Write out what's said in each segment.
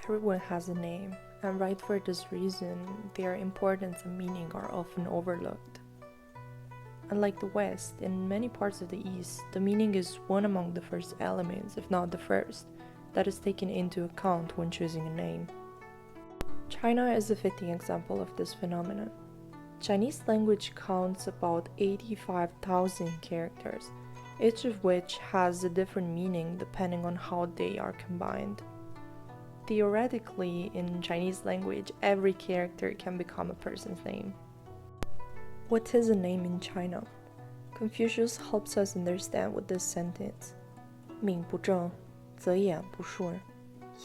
Everyone has a name, and right for this reason, their importance and meaning are often overlooked. Unlike the West, in many parts of the East, the meaning is one among the first elements, if not the first, that is taken into account when choosing a name. China is a fitting example of this phenomenon. Chinese language counts about 85,000 characters, each of which has a different meaning depending on how they are combined. Theoretically, in Chinese language, every character can become a person's name. What is a name in China? Confucius helps us understand with this sentence. 名不正，则言不顺；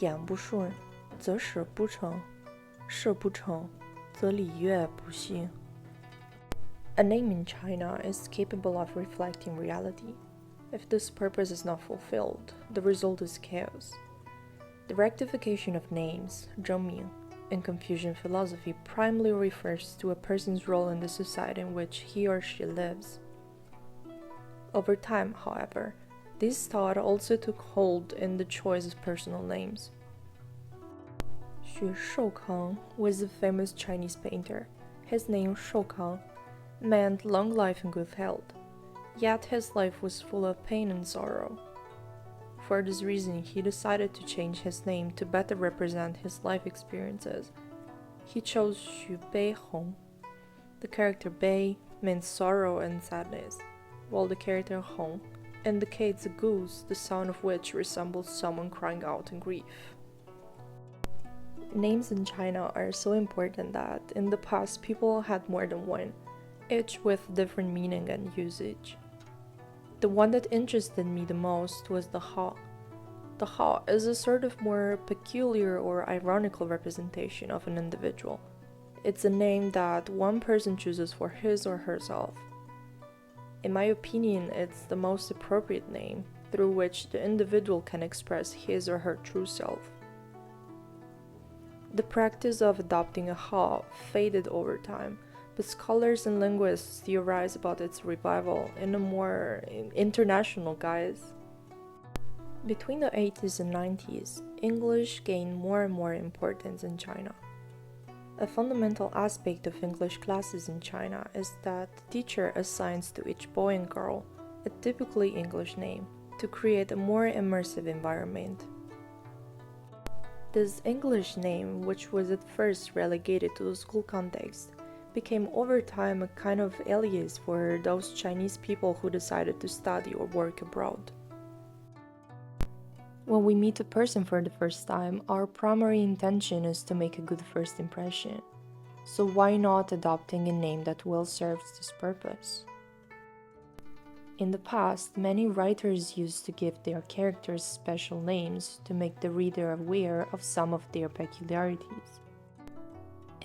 言不顺，则事不成；事不成，则礼乐不行. A name in China is capable of reflecting reality. If this purpose is not fulfilled, the result is chaos. The rectification of names, 正名, in Confucian philosophy primarily refers to a person's role in the society in which he or she lives. Over time, however, this thought also took hold in the choice of personal names. Xu Shoukang was a famous Chinese painter. His name Shoukang meant long life and good health, yet his life was full of pain and sorrow. For this reason, he decided to change his name to better represent his life experiences. He chose Xu Bei Hong. The character Bei means sorrow and sadness, while the character Hong indicates a goose, the sound of which resembles someone crying out in grief. Names in China are so important that in the past people had more than one, each with different meaning and usage. The one that interested me the most was the Ha. The Ha is a sort of more peculiar or ironical representation of an individual. It's a name that one person chooses for his or herself. In my opinion, it's the most appropriate name through which the individual can express his or her true self. The practice of adopting a Ha faded over time, but scholars and linguists theorize about its revival in a more international guise. Between the 80s and 90s, English gained more and more importance in China. A fundamental aspect of English classes in China is that the teacher assigns to each boy and girl a typically English name to create a more immersive environment. This English name, which was at first relegated to the school context, became over time a kind of alias for those Chinese people who decided to study or work abroad. When we meet a person for the first time, our primary intention is to make a good first impression. So why not adopting a name that well serves this purpose? In the past, many writers used to give their characters special names to make the reader aware of some of their peculiarities.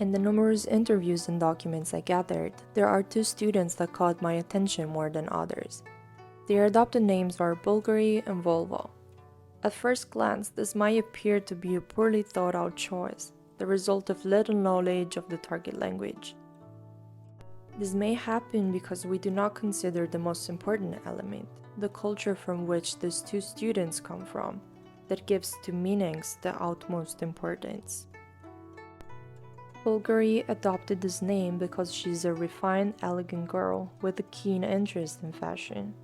In the numerous interviews and documents I gathered, there are two students that caught my attention more than others. Their adopted names are Bulgari and Volvo. At first glance, this might appear to be a poorly thought out choice, the result of little knowledge of the target language. This may happen because we do not consider the most important element, the culture from which these two students come from, that gives to meanings the utmost importance. Bulgari adopted this name because she's a refined, elegant girl with a keen interest in fashion.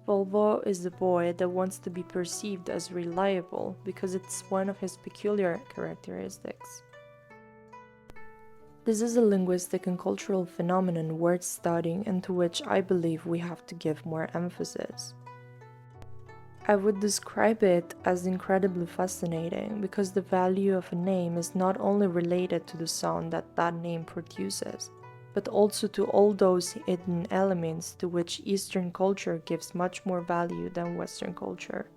Volvo is a boy that wants to be perceived as reliable because it's one of his peculiar characteristics. This is a linguistic and cultural phenomenon worth studying and to which I believe we have to give more emphasis. I would describe it as incredibly fascinating because the value of a name is not only related to the sound that that name produces, but also to all those hidden elements to which Eastern culture gives much more value than Western culture.